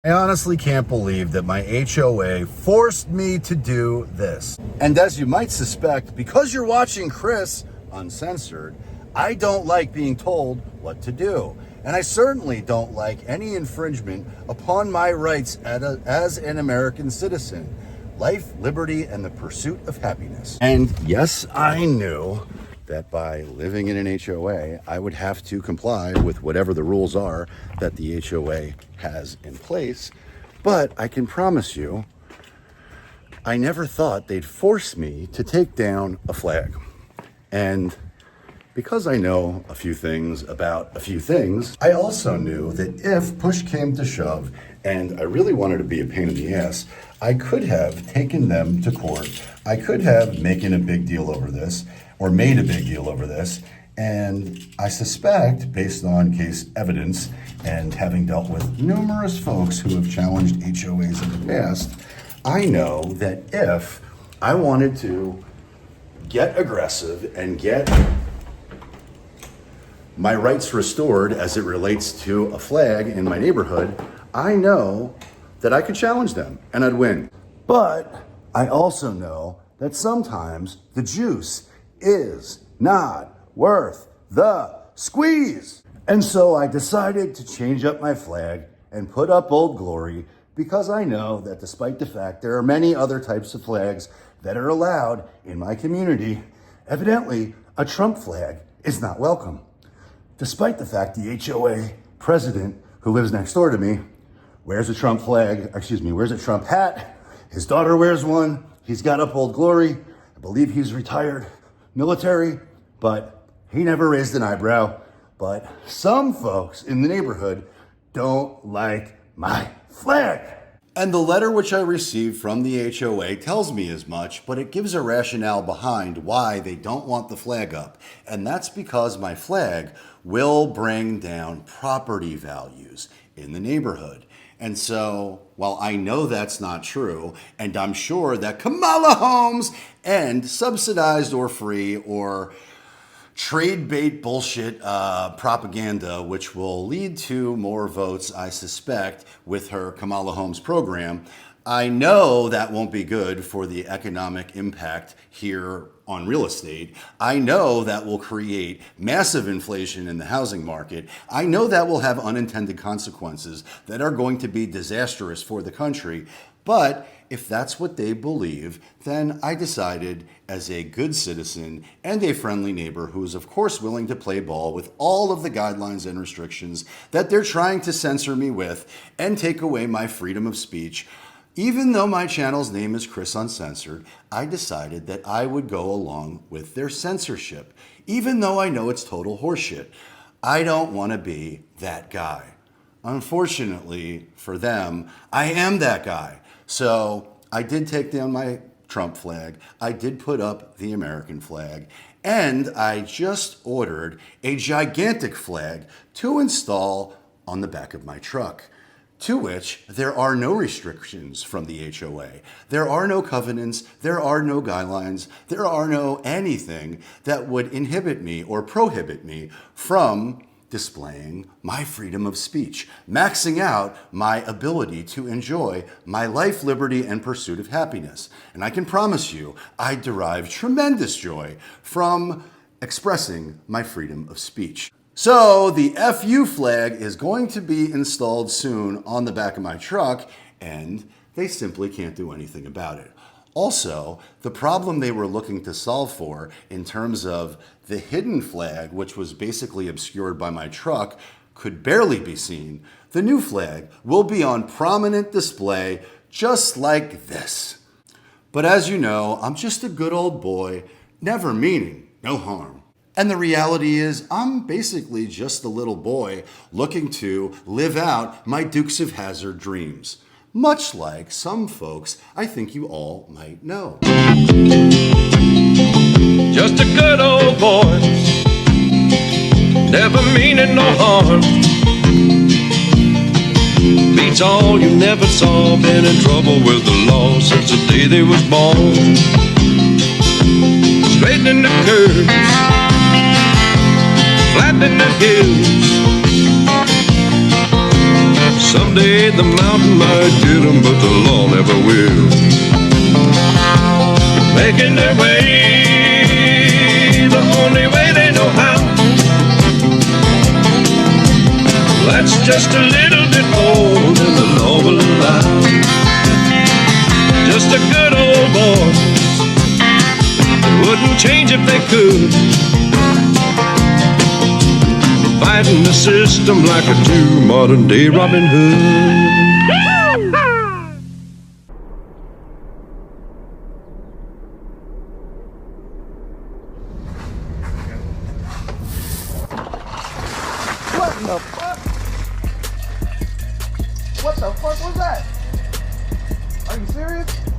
I honestly can't believe that my HOA forced me to do this. And as you might suspect, because you're watching Chris Uncensored, I don't like being told what to do. And I certainly don't like any infringement upon my rights as an American citizen. Life, liberty, and the pursuit of happiness. And yes, I knew that by living in an HOA, I would have to comply with whatever the rules are that the HOA has in place. But I can promise you, I never thought they'd force me to take down a flag. And because I know a few things about a few things, I also knew that if push came to shove and I really wanted to be a pain in the ass, I could have taken them to court. I could have made a big deal over this, and I suspect, based on case evidence and having dealt with numerous folks who have challenged HOAs in the past, I know that if I wanted to get aggressive and get my rights restored as it relates to a flag in my neighborhood, I know that I could challenge them and I'd win. But I also know that sometimes the juice is not worth the squeeze. And so I decided to change up my flag and put up Old Glory, because I know that despite the fact there are many other types of flags that are allowed in my community, evidently a Trump flag is not welcome. Despite the fact the HOA president who lives next door to me wears a Trump hat. His daughter wears one. He's got up Old Glory. I believe he's retired military, but he never raised an eyebrow. But some folks in the neighborhood don't like my flag. And the letter which I received from the HOA tells me as much, but it gives a rationale behind why they don't want the flag up. And that's because my flag will bring down property values in the neighborhood. And so, while I know that's not true, and I'm sure that Kamala Homes and subsidized or free or trade bait bullshit propaganda, which will lead to more votes, I suspect, with her Kamala Homes program, I know that won't be good for the economic impact here on real estate. I know that will create massive inflation in the housing market. I know that will have unintended consequences that are going to be disastrous for the country. But if that's what they believe, then I decided, as a good citizen and a friendly neighbor who is of course willing to play ball with all of the guidelines and restrictions that they're trying to censor me with and take away my freedom of speech, even though my channel's name is Chris Uncensored, I decided that I would go along with their censorship, even though I know it's total horseshit. I don't want to be that guy. Unfortunately for them, I am that guy. So I did take down my Trump flag, I did put up the American flag, and I just ordered a gigantic flag to install on the back of my truck, to which there are no restrictions from the HOA. There are no covenants, there are no guidelines, there are no anything that would inhibit me or prohibit me from displaying my freedom of speech, maxing out my ability to enjoy my life, liberty, and pursuit of happiness. And I can promise you, I derive tremendous joy from expressing my freedom of speech. So the FU flag is going to be installed soon on the back of my truck, and they simply can't do anything about it. Also, the problem they were looking to solve for in terms of the hidden flag, which was basically obscured by my truck, could barely be seen. The new flag will be on prominent display just like this. But as you know, I'm just a good old boy, never meaning no harm. And the reality is, I'm basically just a little boy looking to live out my Dukes of Hazzard dreams. Much like some folks I think you all might know. Just a good old boy, never meaning no harm. Beats all you never saw, been in trouble with the law since the day they was born. Straightening the curves, flattening the hills, Someday the mountain might get 'em, but the law never will. Making their way the only way they know how. That's just a little bit more than the law will allow. Just a good old boy, they wouldn't change if they could. Fighting the system like a true modern day Robin Hood. What in the fuck? What the fuck was that? Are you serious?